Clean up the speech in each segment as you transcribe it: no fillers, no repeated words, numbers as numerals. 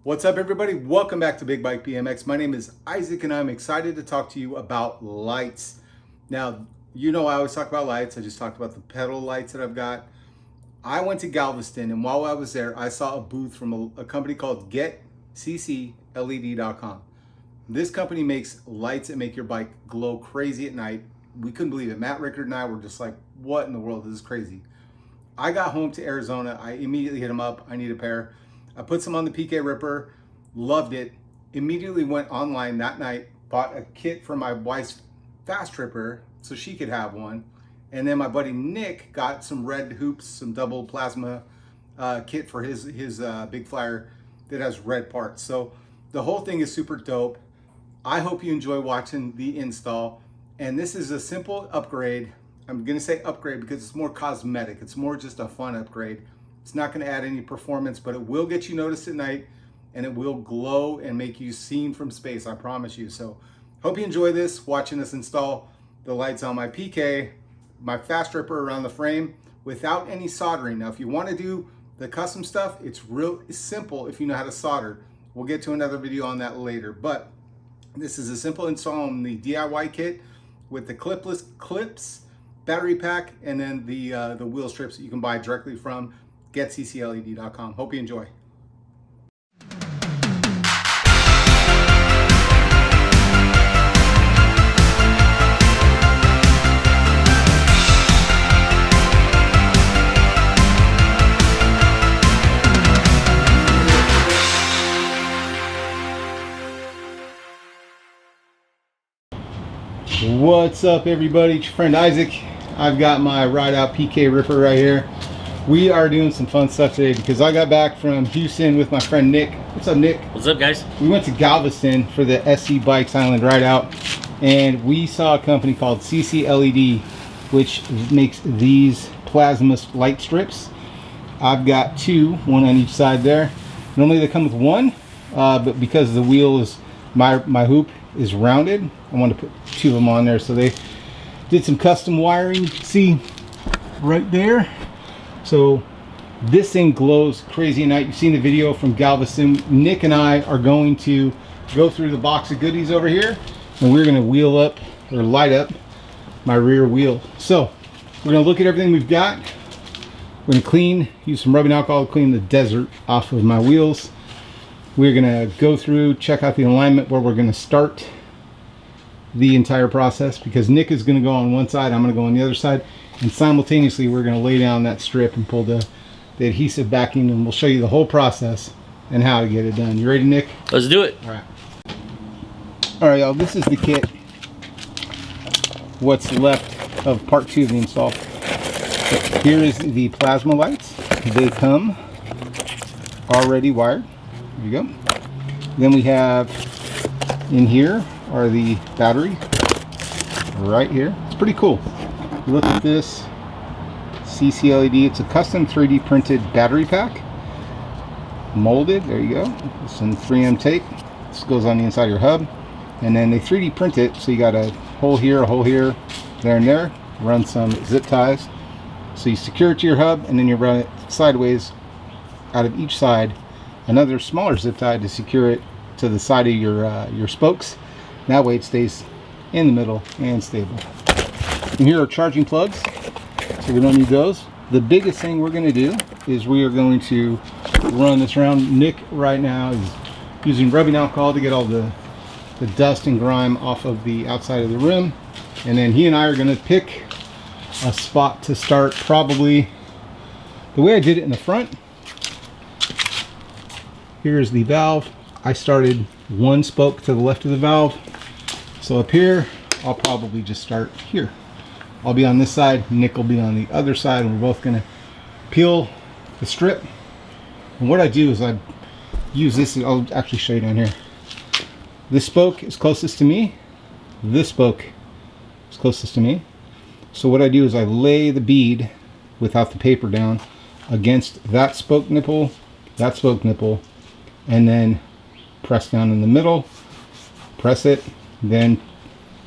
What's up, everybody? Welcome back to Big Bike BMX. My name is Isaac and I'm excited to talk to you about lights. Now, you know I always talk about lights. I just talked about the pedal lights that I've got. I went to Galveston, and while I was there, I saw a booth from a company called GetCCLED.com. This company makes lights that make your bike glow crazy at night. We couldn't believe it. Matt Rickard and I were just like, what in the world? This is crazy. I got home to Arizona. I immediately hit them up. I need a pair. I put some on the PK Ripper, loved it. Immediately went online that night, bought a kit for my wife's Fast Ripper so she could have one. And then my buddy Nick got some red hoops, some double plasma kit for his Big Flyer that has red parts. So the whole thing is super dope. I hope you enjoy watching the install. And this is a simple upgrade. I'm gonna say upgrade because it's more cosmetic. It's more just a fun upgrade. It's not gonna add any performance, but it will get you noticed at night and it will glow and make you seen from space, I promise you. So hope you enjoy this, watching us install the lights on my PK, my Fast Ripper around the frame without any soldering. Now, if you wanna do the custom stuff, it's real simple if you know how to solder. We'll get to another video on that later, but this is a simple install on the DIY kit with the clipless clips, battery pack, and then the wheel strips that you can buy directly from GetCCLED.com. Hope you enjoy. What's up, everybody? It's your friend Isaac. I've got my Ride Out PK Ripper right here. We are doing some fun stuff today because I got back from Houston with my friend Nick. What's up, Nick? What's up, guys? We went to Galveston for the SC Bikes Island Ride Out, and we saw a company called CCLED, which makes these plasma light strips. I've got two, one on each side there. Normally they come with one, but because the wheel is, my hoop is rounded, I wanted to put two of them on there. So they did some custom wiring. You can see right there. So this thing glows crazy at night. You've seen the video from Galveston. Nick and I are going to go through the box of goodies over here, and we're going to wheel up or light up my rear wheel. So we're going to look at everything we've got. We're going to use some rubbing alcohol to clean the desert off of my wheels. We're going to go through, check out the alignment where we're going to start the entire process, because Nick is going to go on one side, I'm going to go on the other side, and simultaneously we're going to lay down that strip and pull the adhesive backing, and we'll show you the whole process and how to get it done. You ready, Nick? Let's do it. All right, y'all, this is the kit. What's left of part 2 of the install. So here is the plasma lights. They come already wired. There you go. Then we have in here are the battery right here. It's pretty cool. You look at this CCLED. It's a custom 3D printed battery pack, molded. There you go. Some 3M tape. This goes on the inside of your hub, and then they 3D print it. So you got a hole here, there and there. Run some zip ties. So you secure it to your hub, and then you run it sideways out of each side. Another smaller zip tie to secure it to the side of your spokes. That way it stays in the middle and stable. And here are charging plugs, so we don't need those. The biggest thing we're going to do is we are going to run this around. Nick right now is using rubbing alcohol to get all the dust and grime off of the outside of the rim. And then he and I are going to pick a spot to start. Probably the way I did it in the front. Here's the valve. I started one spoke to the left of the valve. So up here, I'll probably just start here. I'll be on this side, Nick will be on the other side, and we're both gonna peel the strip. And what I do is I use this, I'll actually show you down here. This spoke is closest to me. This spoke is closest to me. So what I do is I lay the bead without the paper down against that spoke nipple, and then press down in the middle, press it, then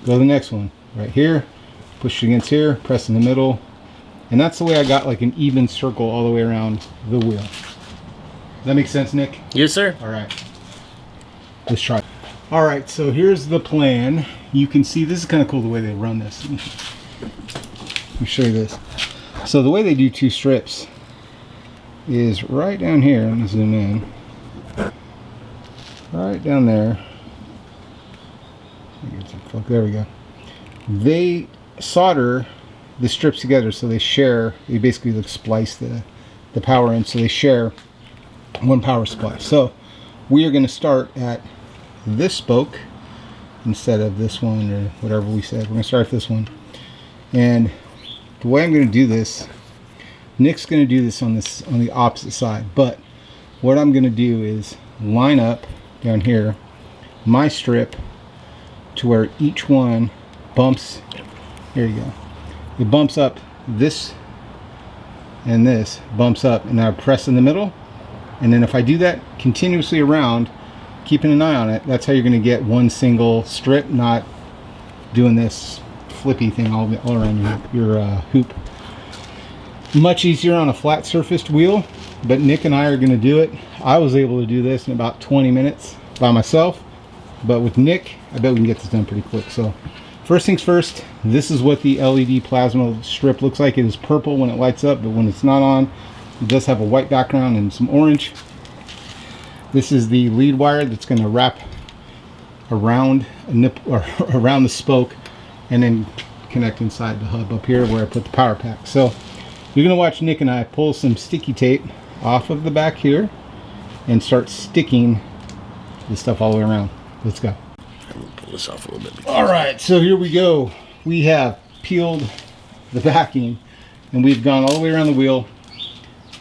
go to the next one right here, push it against here, press in the middle, and that's the way I got like an even circle all the way around the wheel. Does that make sense, Nick? Yes, sir. All right. let's try. All right, so here's the plan. You can see this is kind of cool the way they run this. Let me show you this. So the way they do 2 strips is right down here. Let me zoom in. Right down there. There we go. They solder the strips together, so they share. They basically like splice the power in, so they share one power supply. So we are going to start at this spoke instead of this one or whatever we said. We're going to start at this one, and the way I'm going to do this, Nick's going to do this on the opposite side, but what I'm going to do is line up down here my strip to where each one bumps. Here you go. It bumps up this, and this bumps up, and I press in the middle, and then if I do that continuously around, keeping an eye on it, that's how you're going to get one single strip, not doing this flippy thing all around your hoop. Much easier on a flat surfaced wheel, but Nick and I are going to do it. I was able to do this in about 20 minutes by myself, but with Nick, I bet we can get this done pretty quick. So first things first, this is what the LED plasma strip looks like. It is purple when it lights up, but when it's not on, it does have a white background and some orange. This is the lead wire that's going to wrap around a nip or around the spoke and then connect inside the hub up here where I put the power pack. So you're going to watch Nick and I pull some sticky tape off of the back here and start sticking this stuff all the way around. Let's go. I'm going to pull this off a little bit. All right, so here we go. We have peeled the backing and we've gone all the way around the wheel.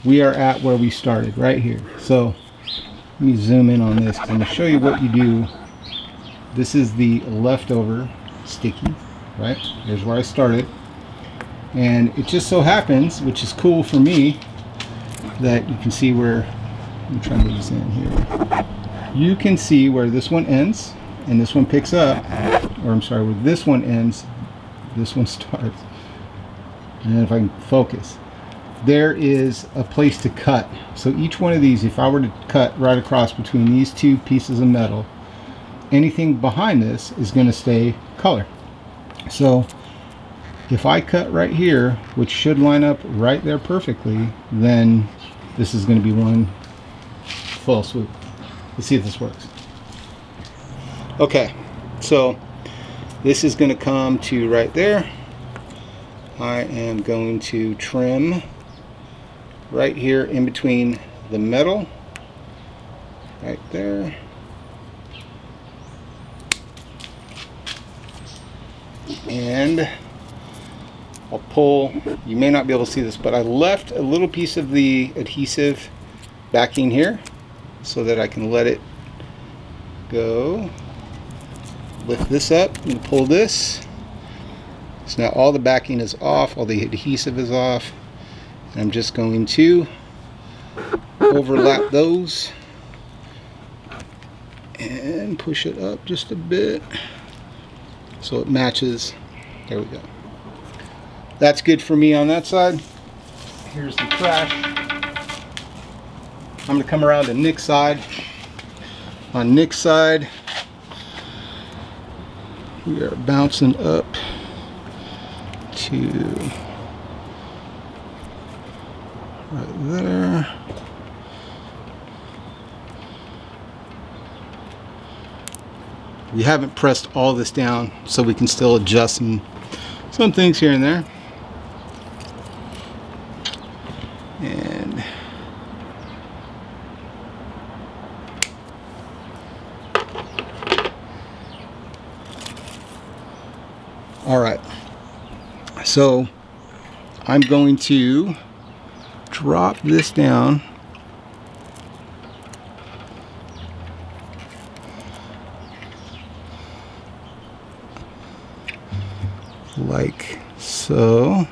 We are at where we started, right here. So let me zoom in on this because I'm going to show you what you do. This is the leftover sticky, right? Here's where I started. And it just so happens, which is cool for me, that you can see where, I'm trying to get this in here. You can see where this one ends and this one picks up, or I'm sorry, where this one ends, this one starts. And if I can focus, there is a place to cut. So each one of these, if I were to cut right across between these 2 pieces of metal, anything behind this is going to stay color. So if I cut right here, which should line up right there perfectly, then this is going to be one full swoop. Let's see if this works. Okay, so this is going to come to right there. I am going to trim right here in between the metal, right there. And I'll pull, you may not be able to see this, but I left a little piece of the adhesive backing here so that I can let it go. Lift this up and pull this. So now all the backing is off, all the adhesive is off. And I'm just going to overlap those and push it up just a bit so it matches. There we go. That's good for me on that side. Here's the trash. I'm going to come around to Nick's side. On Nick's side, we are bouncing up to right there. We haven't pressed all this down, so we can still adjust some things here and there. And all right, so I'm going to drop this down like so.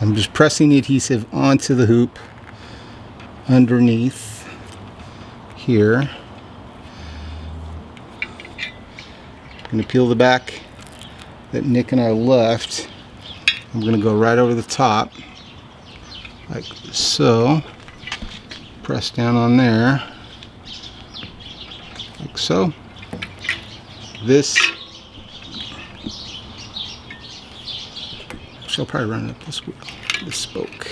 I'm just pressing the adhesive onto the hoop underneath here. I'm going to peel the back that Nick and I left. I'm going to go right over the top, like so. Press down on there, like so. This, actually I'll probably run it up this wheel, this spoke.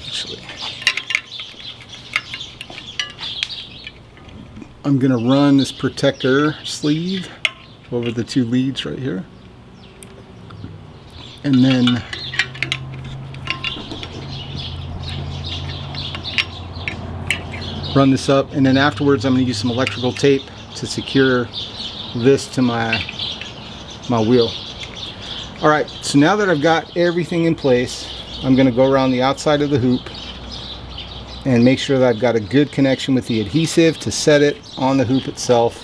Actually, I'm going to run this protector sleeve over the two leads right here, and then run this up, and then afterwards I'm going to use some electrical tape to secure this to my wheel. Alright, so now that I've got everything in place, I'm going to go around the outside of the hoop and make sure that I've got a good connection with the adhesive to set it on the hoop itself.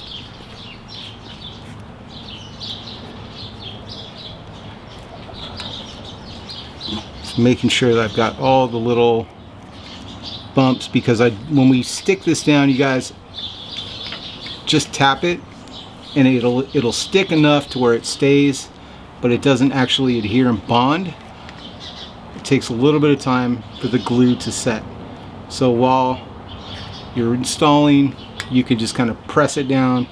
Just making sure that I've got all the little bumps, because when we stick this down, you guys just tap it and it'll stick enough to where it stays, but it doesn't actually adhere and bond. It takes a little bit of time for the glue to set. So while you're installing, you can just kind of press it down,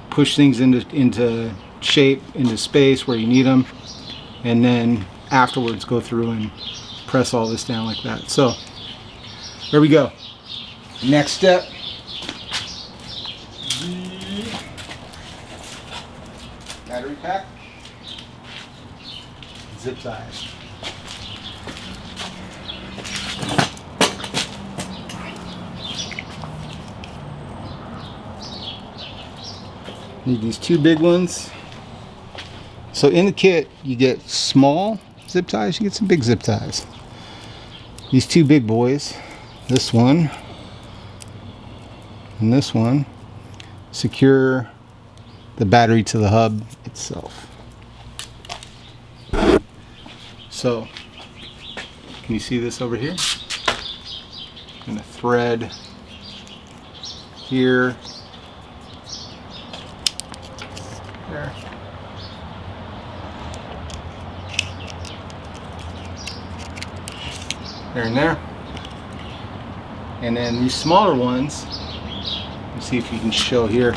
push things into shape, into space where you need them, and then afterwards go through and press all this down like that. So there we go. Next step, battery pack, zip ties. Need these two big ones. So in the kit, you get small zip ties, you get some big zip ties. These two big boys, this one and this one, secure the battery to the hub itself. So, can you see this over here? I'm gonna thread here, there, there and there. And then these smaller ones, let's see if you can show here.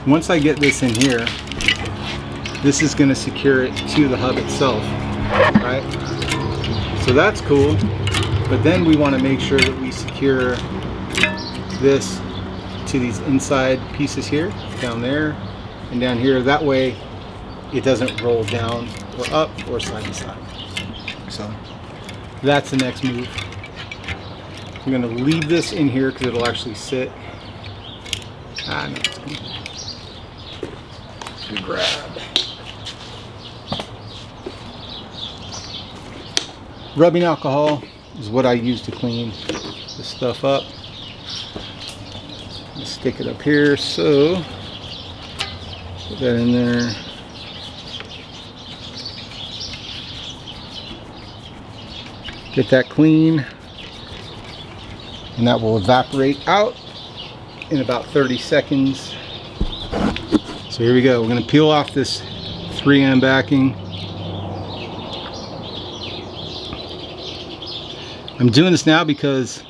Once I get this in here, this is going to secure it to the hub itself, right? So that's cool. But then we want to make sure that we secure this to these inside pieces here, down there and down here. That way it doesn't roll down or up or side to side. So that's the next move. I'm going to leave this in here because it'll actually sit. No, it's good grab. Rubbing alcohol is what I use to clean this stuff up. Let's stick it up here, so put that in there. Get that clean, and that will evaporate out in about 30 seconds. So here we go. We're going to peel off this 3M backing. I'm doing this now because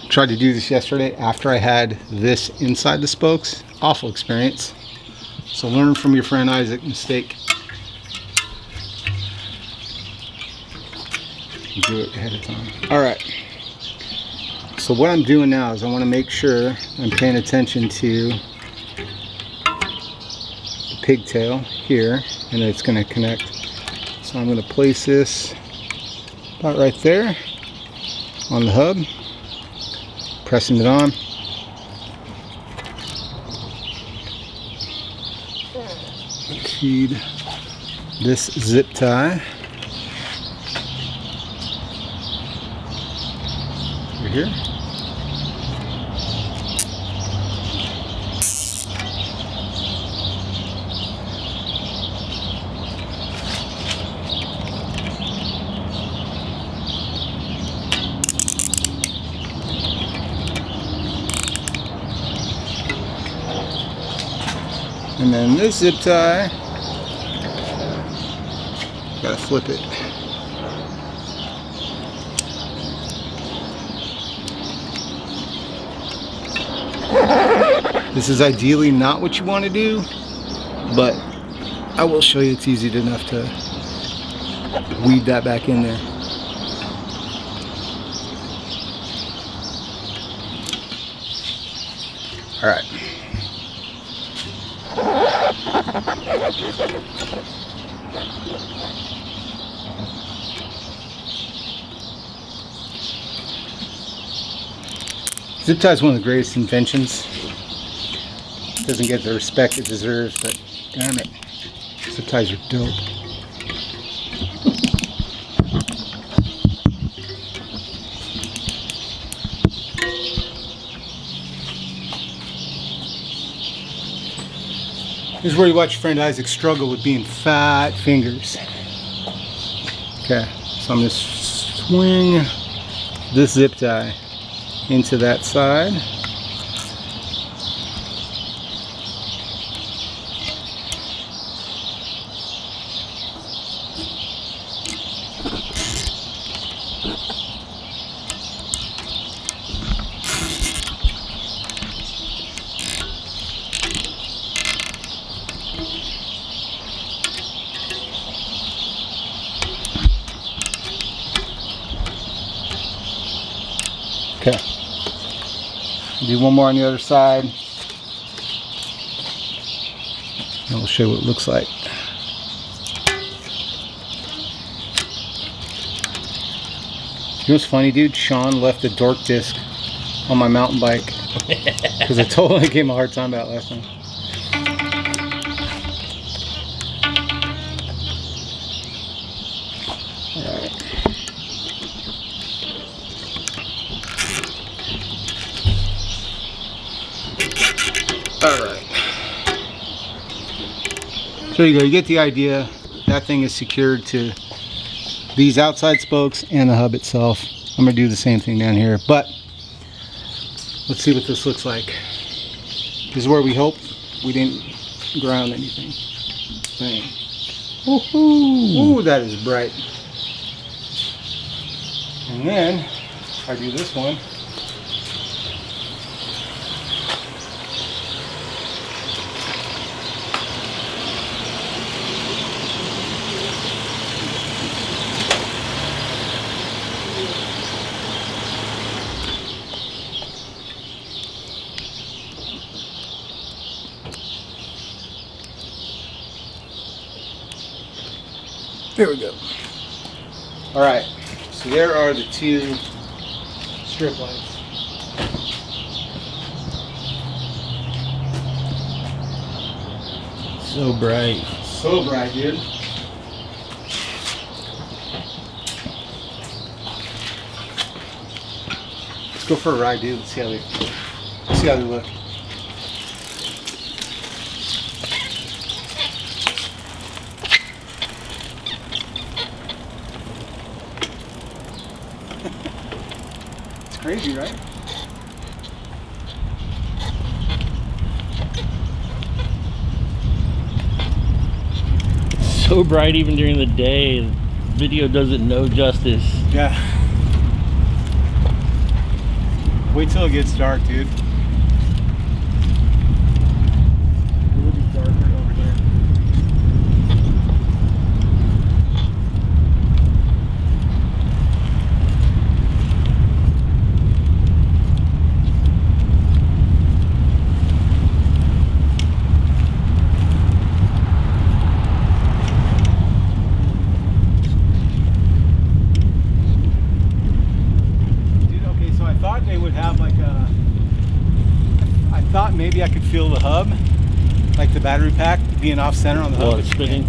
I tried to do this yesterday after I had this inside the spokes. Awful experience. So learn from your friend Isaac mistake. Do it ahead of time. Alright. So what I'm doing now is I want to make sure I'm paying attention to the pigtail here, and it's going to connect. So I'm going to place this about right there on the hub, pressing it on. Feed this zip tie over here. And then this zip tie, gotta flip it. This is ideally not what you want to do, but I will show you it's easy enough to weave that back in there. All right. Zip tie is one of the greatest inventions. It doesn't get the respect it deserves, but damn it, zip ties are dope. This is where you watch your friend Isaac struggle with being fat fingers. Okay, so I'm going to swing this zip tie into that side. Okay. Do one more on the other side. And we'll show you what it looks like. You know what's funny, dude? Sean left the dork disc on my mountain bike because I totally gave him a hard time about it last time. Alright. So you go, you get the idea. That thing is secured to these outside spokes and the hub itself. I'm going to do the same thing down here, but let's see what this looks like. This is where we hope we didn't ground anything. Bang. Ooh, that is bright. And then, if I do this one, there we go. All right, so there are the two strip lights. So bright. So bright, dude. Let's go for a ride, dude. Let's see how they look. It's crazy, right? So bright even during the day. The video does it no justice. Yeah. Wait till it gets dark, dude. It will be darker over here. They would have like a, I thought maybe I could feel the hub, like the battery pack being off center on the hub. Oh, it's spinning.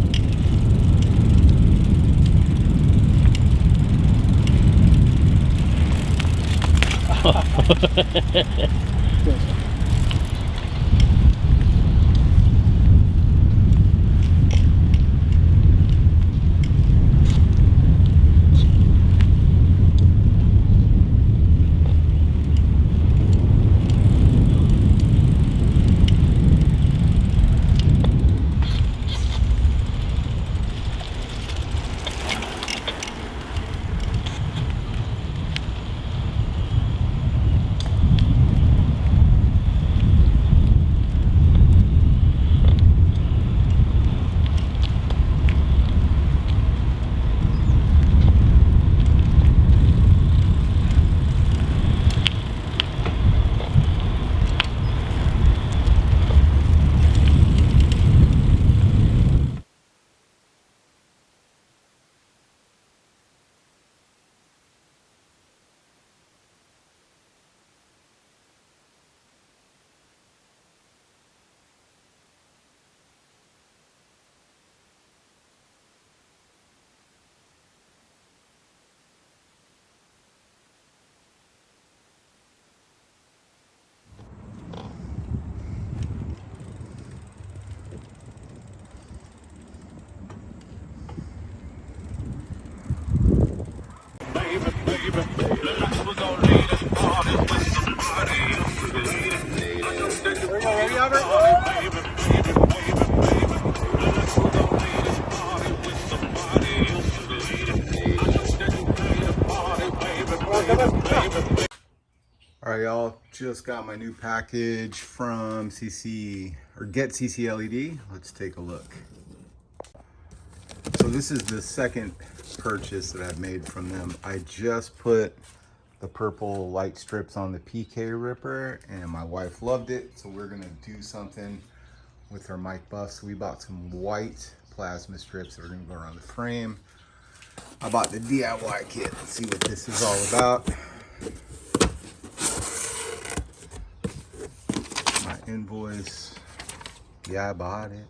y'all, just got my new package from CC, or Get CC LED. Let's take a look. So this is the second purchase that I've made from them. I just put the purple light strips on the PK Ripper and my wife loved it. So we're gonna do something with her mic buff. So we bought some white plasma strips that are gonna go around the frame. I bought the DIY kit. Let's see what this is all about. My invoice. Yeah, I bought it.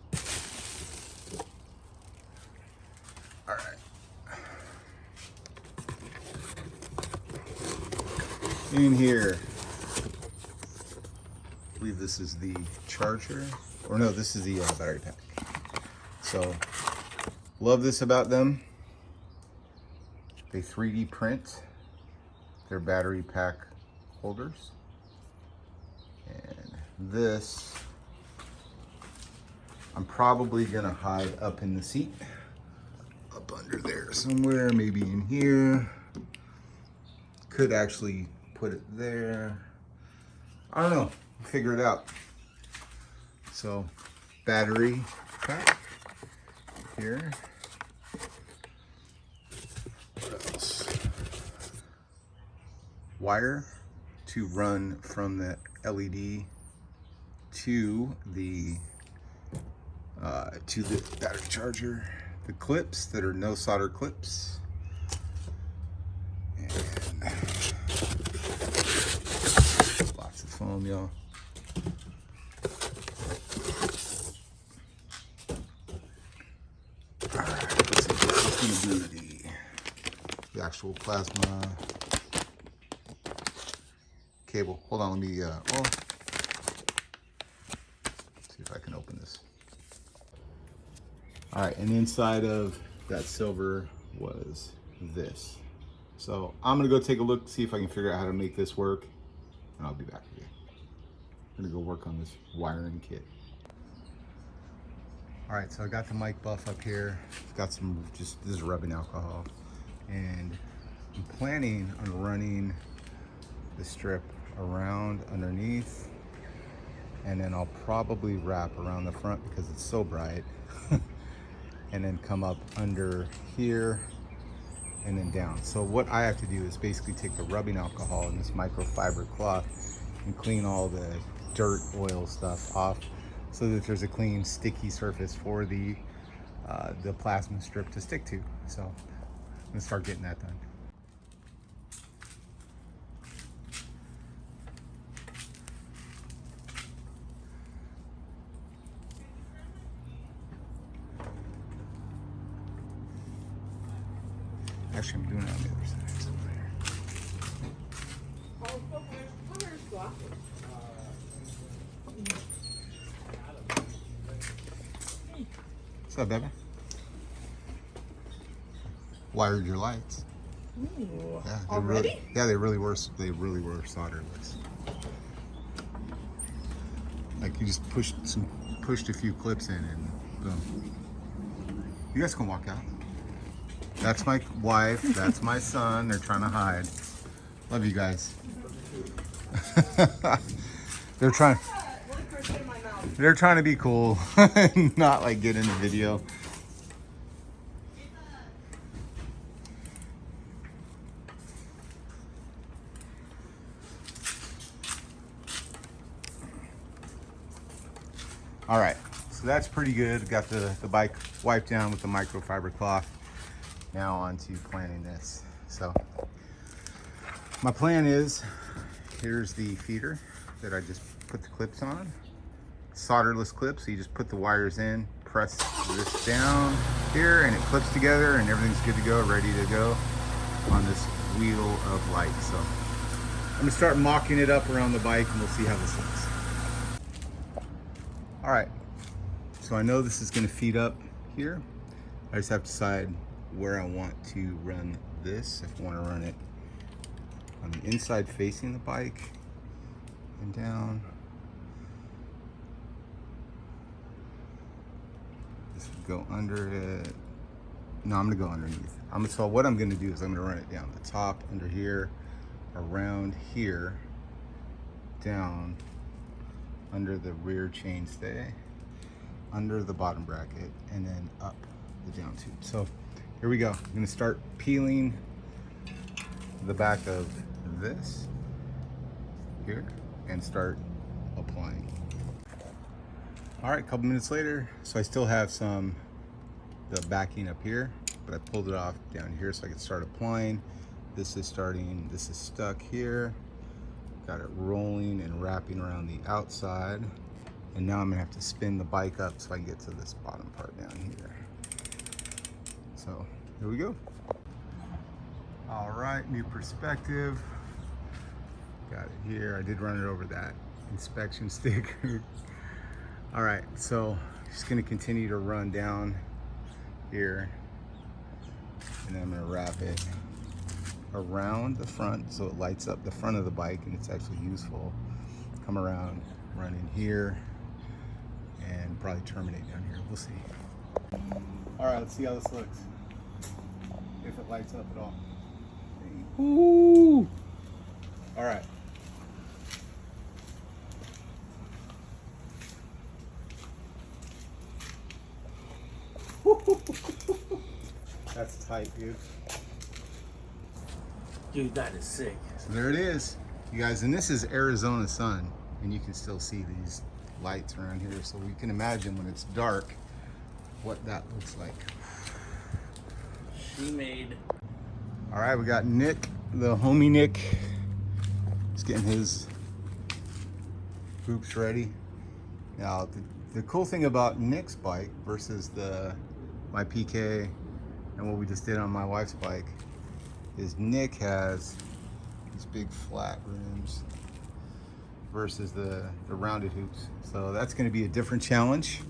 All right. In here, I believe this is the charger. Or no, this is the battery pack. So, love this about them. They 3D print their battery pack holders. And this, I'm probably gonna hide up in the seat. Up under there somewhere, maybe in here. Could actually put it there. I don't know, figure it out. So, battery pack here. What else? Wire to run from the LED to the battery charger. The clips that are no solder clips. And lots of foam, y'all. Alright, let's see what's gonna be the actual plasma cable. Hold on, let me see if I can open this. All right, and inside of that silver was this. So I'm gonna go take a look, see if I can figure out how to make this work, and I'll be back again. I'm gonna go work on this wiring kit. All right, so I got the mic buff up here. Got some, this is rubbing alcohol. And I'm planning on running the strip around underneath, and then I'll probably wrap around the front because it's so bright. And then come up under here and then down. So what I have to do is basically take the rubbing alcohol and this microfiber cloth and clean all the dirt, oil stuff off so that there's a clean, sticky surface for the plasma strip to stick to. So I'm gonna start getting that done. Actually, I'm doing it on the other side. What's up, baby? Wired your lights. Ooh, Yeah, already? They really were solderless. Like you just pushed a few clips in and boom. You guys can walk out. That's my wife, that's my son. They're trying to hide. Love you guys. They're trying to be cool and not like get in the video. All right, so that's pretty good. Got the bike wiped down with the microfiber cloth. Now on to planning this. So my plan is, here's the feeder that I just put the clips on. Solderless clips, so you just put the wires in, press this down here, and it clips together and everything's good to go, ready to go on this wheel of light. So I'm gonna start mocking it up around the bike and we'll see how this looks. All right, so I know this is gonna feed up here. I just have to decide where I want to run this. If I want to run it on the inside facing the bike and down. This would go under it. No, I'm gonna go underneath. So what I'm gonna do is I'm gonna run it down the top, under here, around here, down under the rear chainstay, under the bottom bracket, and then up the down tube. So here we go. I'm gonna start peeling the back of this here and start applying. All right, a couple minutes later, so I still have the backing up here, but I pulled it off down here so I could start applying. This is stuck here. Got it rolling and wrapping around the outside. And now I'm gonna have to spin the bike up so I can get to this bottom part down here. So here we go. All right, new perspective. Got it here. I did run it over that inspection sticker. All right, so just gonna continue to run down here, and then I'm gonna wrap it around the front so it lights up the front of the bike and it's actually useful. Come around, run in here, and probably terminate down here. We'll see. All right, let's see how this looks. If it lights up at all. Ooh. All right. That's tight, dude. Dude, that is sick. So there it is, you guys, and this is Arizona sun, and you can still see these lights around here, so we can imagine when it's dark what that looks like. She made. All right, we got Nick, the homie Nick. He's getting his hoops ready. Now, the cool thing about Nick's bike versus my PK and what we just did on my wife's bike is Nick has these big flat rims versus the rounded hoops. So that's going to be a different challenge,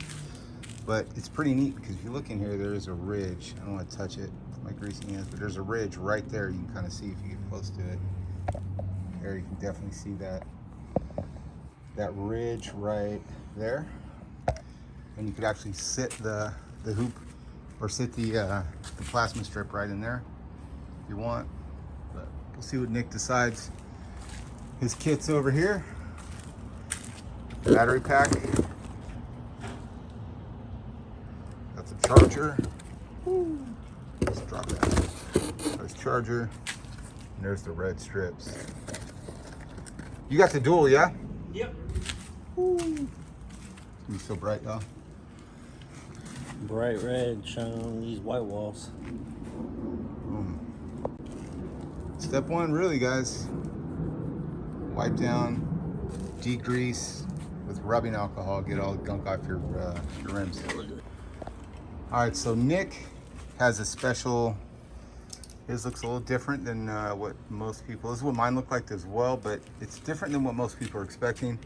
but it's pretty neat because if you look in here, there is a ridge. I don't want to touch it with my greasy hands, but there's a ridge right there. You can kind of see if you get close to it. There, you can definitely see that ridge right there. And you could actually sit the hoop or sit the plasma strip right in there if you want. But we'll see what Nick decides. His kit's over here. Battery pack. That's a charger. Let's drop that. There's charger. And there's the red strips. You got the dual, yeah? Yep. Ooh. It's gonna be so bright though. Bright red showing on these white walls. Boom. Step one, really, guys. Wipe down, degrease with rubbing alcohol, get all the gunk off your rims. All right, so Nick has a special. His looks a little different than what most people. This is what mine look like as well, but it's different than what most people are expecting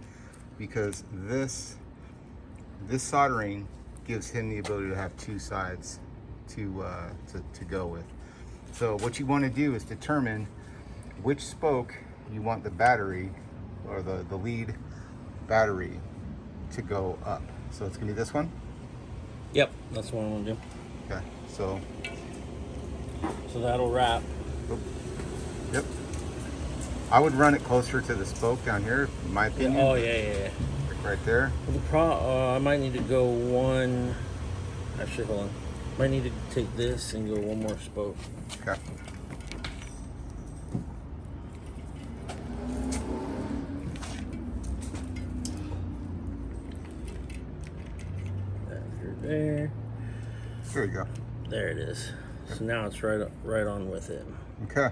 because this soldering gives him the ability to have two sides to go with. So what you want to do is determine which spoke you want the battery or the lead battery to go up. So it's gonna be this one? Yep, that's what I'm gonna do. Okay, so that'll wrap. Yep. I would run it closer to the spoke down here, in my opinion. Oh yeah. Like right there. I might need to go one. Actually, hold on. Might need to take this and go one more spoke. Okay. After there. There you go. There it is. So now it's right on with it. Okay.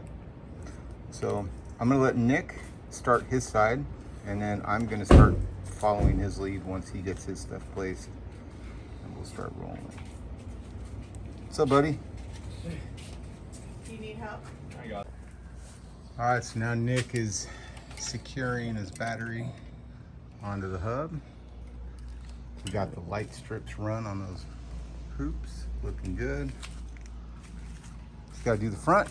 So I'm gonna let Nick start his side, and then I'm gonna start following his lead once he gets his stuff placed, and we'll start rolling. What's up, buddy? Do you need help? I got it. All right, so now Nick is securing his battery onto the hub. We got the light strips run on those hoops, looking good. Just gotta do the front.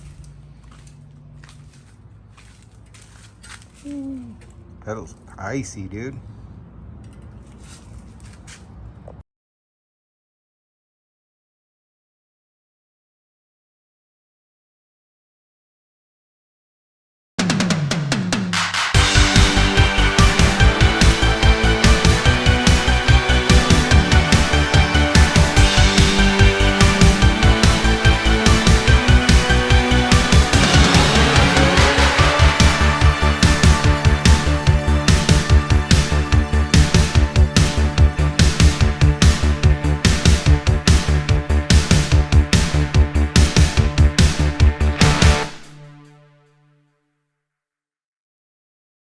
Pedals icy, dude.